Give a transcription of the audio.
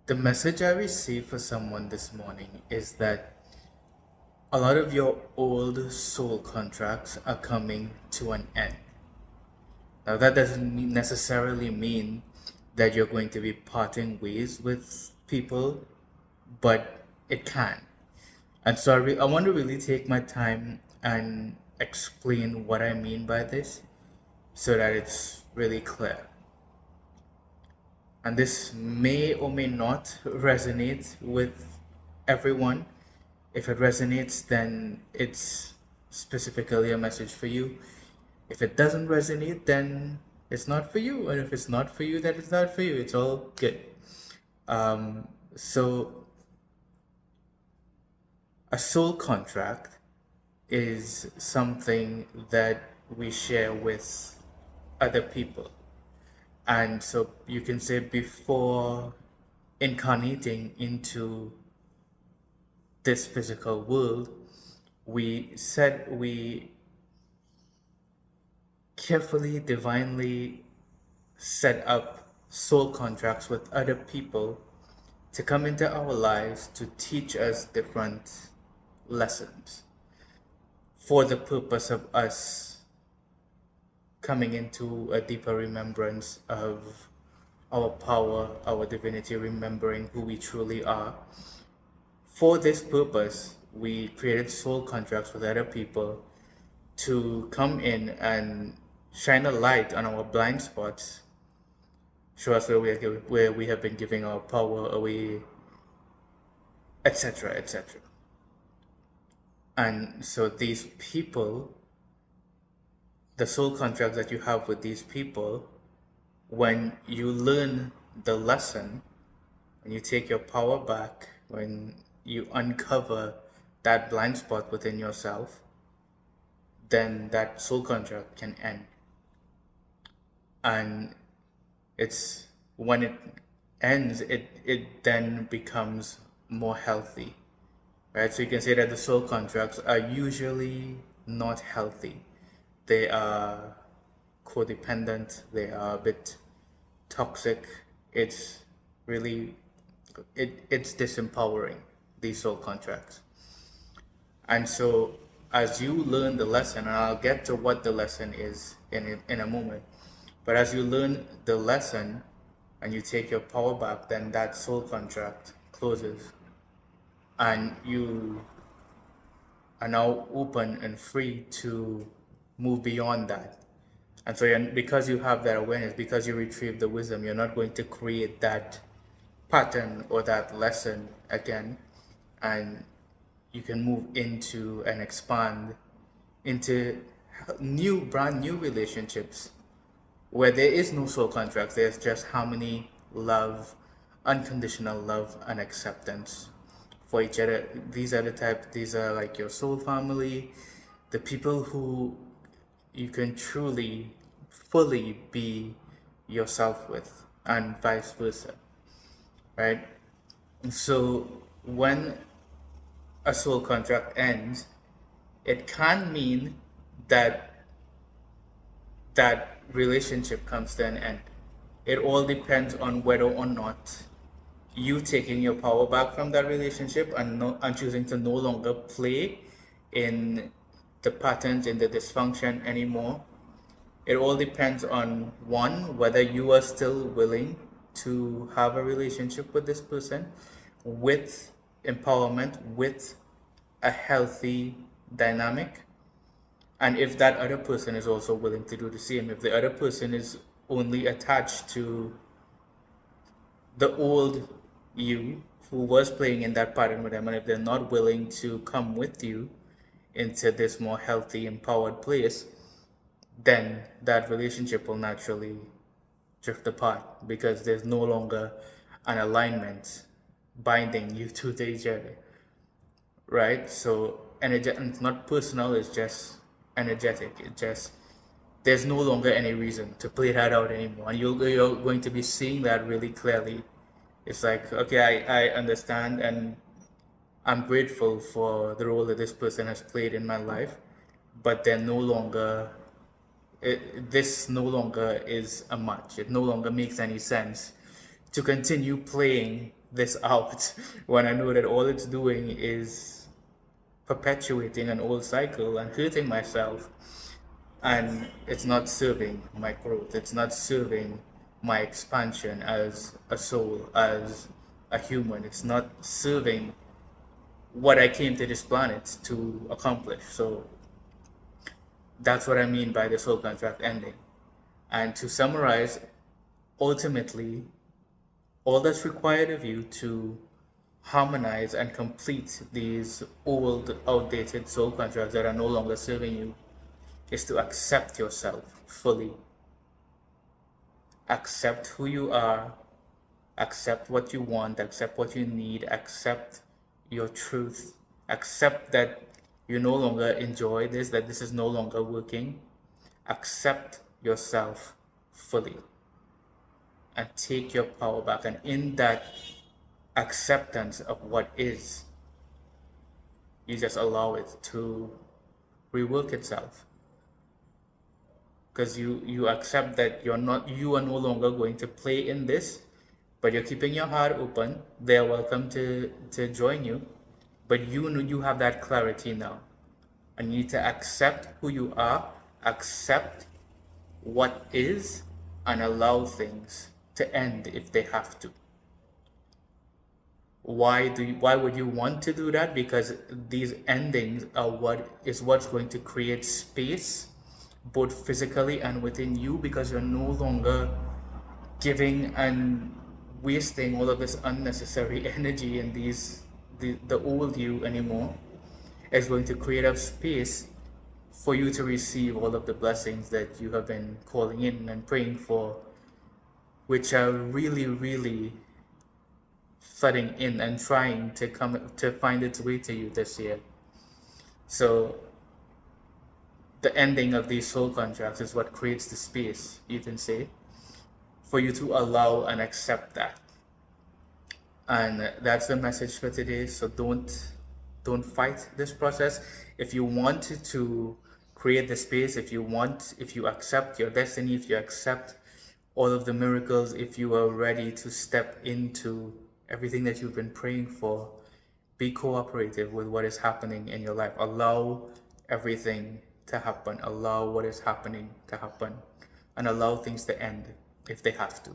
The message I received for someone this morning is that a lot of your old soul contracts are coming to an end. Now, that doesn't necessarily mean that you're going to be parting ways with people, but it can. And so I want to really take my time and explain what I mean by this so that it's really clear. And this may or may not resonate with everyone. If it resonates, then it's specifically a message for you. If it doesn't resonate, then it's not for you. And if it's not for you, then it's not for you. It's all good. So, a soul contract is something that we share with other people. And so you can say before incarnating into this physical world, we said we carefully, divinely set up soul contracts with other people to come into our lives to teach us different lessons for the purpose of us coming into a deeper remembrance of our power, our divinity, remembering who we truly are. For this purpose, we created soul contracts with other people to come in and shine a light on our blind spots, show us where we have been giving our power away, etc., etc. And so these people, the soul contracts that you have with these people, when you learn the lesson, when you take your power back, when you uncover that blind spot within yourself, then that soul contract can end. And it's when it ends, it then becomes more healthy, right? So you can say that the soul contracts are usually not healthy. They are codependent, they are a bit toxic. It's really it's disempowering, these soul contracts. And so as you learn the lesson, and I'll get to what the lesson is in a moment, but as you learn the lesson and you take your power back, then that soul contract closes and you are now open and free to move beyond that. And so because you have that awareness, because you retrieve the wisdom, you're not going to create that pattern or that lesson again. And you can move into and expand into brand new relationships where there is no soul contracts. There's just harmony, love, unconditional love, and acceptance for each other. These are like your soul family, the people who you can truly, fully be yourself with, and vice versa, right? So when a soul contract ends, it can mean that that relationship comes to an end. It all depends on whether or not you taking your power back from that relationship and and choosing to no longer play in the patterns, in the dysfunction anymore. It all depends on one, whether you are still willing to have a relationship with this person with empowerment, with a healthy dynamic, and if that other person is also willing to do the same. If the other person is only attached to the old you who was playing in that pattern with them, and if they're not willing to come with you into this more healthy, empowered place, then that relationship will naturally drift apart because there's no longer an alignment binding you two to each other, right? So energy, and it's not personal, it's just energetic. It just there's no longer any reason to play that out anymore. And you're going to be seeing that really clearly. It's like, okay, I understand and I'm grateful for the role that this person has played in my life, but they're no longer this no longer is a match. It no longer makes any sense to continue playing this out when I know that all it's doing is perpetuating an old cycle and hurting myself, and it's not serving my growth, it's not serving my expansion as a soul, as a human, it's not serving what I came to this planet to accomplish. So that's what I mean by the soul contract ending. And to summarize, ultimately, all that's required of you to harmonize and complete these old, outdated soul contracts that are no longer serving you is to accept yourself fully. Accept who you are, accept what you want, accept what you need, accept your truth, accept that you no longer enjoy this, that this is no longer working. Accept yourself fully and take your power back. And in that acceptance of what is, you just allow it to rework itself. Because you accept that you are no longer going to play in this, but you're keeping your heart open. They're welcome to join you, but you have that clarity now, and you need to accept who you are, accept what is, and allow things to end if they have to. Why would you want to do that? Because these endings are what's going to create space, both physically and within you, because you're no longer giving and wasting all of this unnecessary energy in the old you anymore. It's going to create a space for you to receive all of the blessings that you have been calling in and praying for, which are really, really flooding in and trying to come to find its way to you this year. So the ending of these soul contracts is what creates the space, you can say, for you to allow and accept that. And that's the message for today. So don't fight this process. If you want to create the space, if you accept your destiny, if you accept all of the miracles, if you are ready to step into everything that you've been praying for, be cooperative with what is happening in your life. Allow everything to happen. Allow what is happening to happen, and allow things to end if they have to.